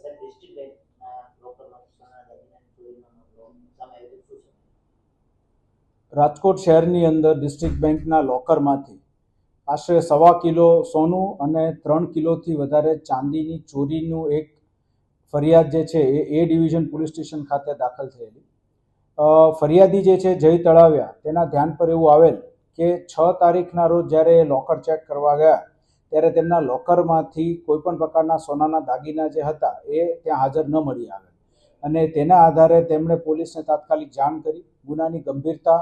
સાહેબ ડિસ્ટ્રિક્ટ બેંકના લોકરમાં સોના દાગીનાની ચોરીનો મામલો સામે આવ્યો શું છે? રાજકોટ શહેરની અંદર ડિસ્ટ્રિક્ટ બેંકના લોકરમાંથી આશરે 1.25 કિલો સોનું અને 3 કિલોથી વધારે ચાંદીની ચોરીનું એક ફરિયાદ જે છે એ ડિવિઝન પોલીસ સ્ટેશન ખાતે દાખલ થયેલી. ફરિયાદી જે છે જય તળાવિયા, તેના ધ્યાન પર એવું આવેલ કે 6 તારીખના રોજ જ્યારે લોકર ચેક કરવા ગયા ત્યારે તેમના લોકરમાંથી કોઈપણ પ્રકારના સોનાના દાગીના જે હતા એ ત્યાં હાજર ન મળી આવે અને તેના આધારે તેમણે પોલીસને તાત્કાલિક જાણ કરી. ગુનાની ગંભીરતા,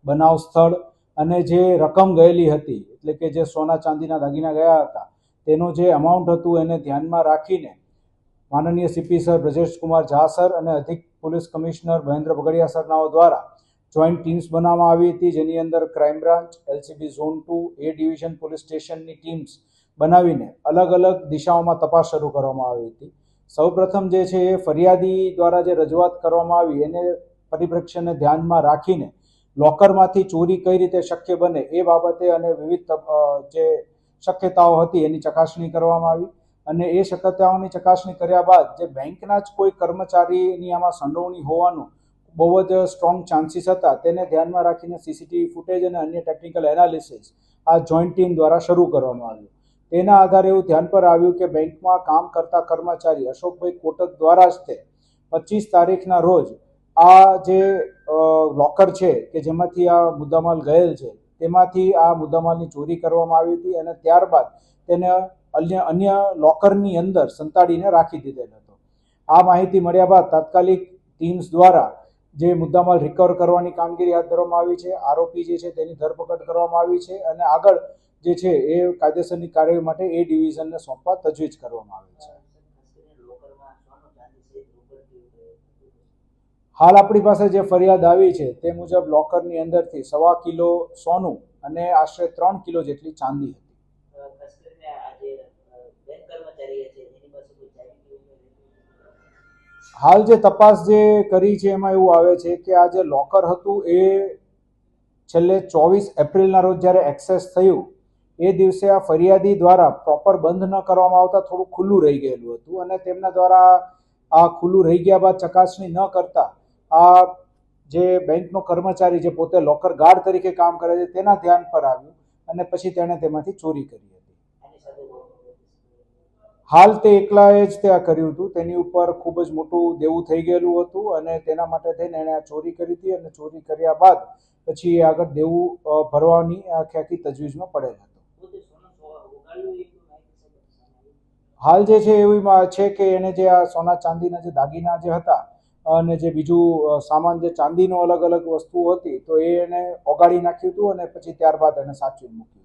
બનાવ સ્થળ અને જે રકમ ગયેલી હતી, એટલે કે જે સોના ચાંદીના દાગીના ગયા હતા તેનું જે અમાઉન્ટ હતું એને ધ્યાનમાં રાખીને માનનીય CP sir Brajesh Kumar Jha sir અને અધિક પોલીસ કમિશનર મહેન્દ્ર બગડિયા સરનાઓ દ્વારા જોઈન્ટ ટીમ્સ બનાવવામાં આવી હતી, જેની અંદર ક્રાઇમ બ્રાન્ચ, એલસીબી ઝોન 2, એ ડિવિઝન પોલીસ સ્ટેશનની ટીમ્સ બનાવીને અલગ અલગ દિશાઓમાં તપાસ શરૂ કરવામાં આવી હતી. સૌપ્રથમ જે છે એ ફરિયાદી દ્વારા જે રજૂઆત કરવામાં આવી એને પરિપ્રેક્ષ્યને ધ્યાનમાં રાખીને લોકરમાંથી ચોરી કઈ રીતે શક્ય બને એ બાબતે અને વિવિધ જે શક્યતાઓ હતી એની ચકાસણી કરવામાં આવી અને એ શક્યતાઓની ચકાસણી કર્યા બાદ જે બેંકના જ કોઈ કર્મચારીની આમાં સંડોવણી હોવાનું બહુ જ સ્ટ્રોંગ ચાન્સીસ હતા તેને ધ્યાનમાં રાખીને સીસીટીવી ફૂટેજ અને અન્ય ટેકનિકલ એનાલિસિસ આ જોઈન્ટ ટીમ દ્વારા શરૂ કરવામાં આવ્યું. તેના આધારે એવું ધ્યાન પર આવ્યું કે બેંકમાં કામ કરતા કર્મચારી અશોકભાઈ કોટક દ્વારા જ તે 25 તારીખના રોજ આ જે લોકર છે કે જેમાંથી આ મુદ્દામાલ ગયેલ છે તેમાંથી આ મુદ્દામાલની ચોરી કરવામાં આવી હતી અને ત્યારબાદ તેને અન્ય લોકરની અંદર સંતાડીને રાખી દીધેલ હતો. આ માહિતી મળ્યા બાદ તાત્કાલિક ટીમ્સ દ્વારા જે મુદ્દામાલ રિકવર કરવાની કામગીરી હાથ ધરવામાં આવી છે. આરોપી જે છે તેની ધરપકડ કરવામાં આવી છે અને આગળ જે છે એ કાયદેસરની કાર્યવાહી માટે એ ડિવિઝનને સોંપવા તજવીજ કરવામાં આવી છે. હાલ આપણી પાસે જે ફરિયાદ આવી છે તે મુજબ લોકરની અંદરથી 1.25 કિલો સોનું અને આશરે 3 કિલો જેટલી ચાંદી હતી. હાલ જે તપાસ જે કરી છે એમાં એવું આવે છે કે આ જે લોકર હતું એ છેલ્લે 24 એપ્રિલના રોજ જ્યારે એક્સેસ થયું એ દિવસે આ ફરિયાદી દ્વારા પ્રોપર બંધ ન કરવામાં આવતા થોડું ખુલ્લું રહી ગયેલું હતું અને તેમના દ્વારા આ ખુલ્લું રહી ગયા બાદ ચકાસણી ન કરતા આ જે બેંકનો કર્મચારી જે પોતે લોકર ગાર્ડ તરીકે કામ કરે છે તેના ધ્યાન પર આવ્યું અને પછી તેણે તેમાંથી ચોરી કરી હતી. હાલ તે એકલાએ જ તે આ કર્યું હતું. તેની ઉપર ખૂબ જ મોટું દેવું થઈ ગયેલું હતું અને તેના માટે થઈને એણે આ ચોરી કરી હતી અને ચોરી કર્યા બાદ પછી આગળ દેવું ભરવાની આખી તજવીજમાં પડેલ હતો. હાલ જે છે એવી છે કે એને જે આ સોના ચાંદીના જે દાગીના જે હતા અને જે બીજું સામાન જે ચાંદીનો અલગ અલગ વસ્તુઓ હતી તો એને ઓગાળી નાખ્યું હતું અને પછી ત્યારબાદ એને સાચવી મૂક્યું.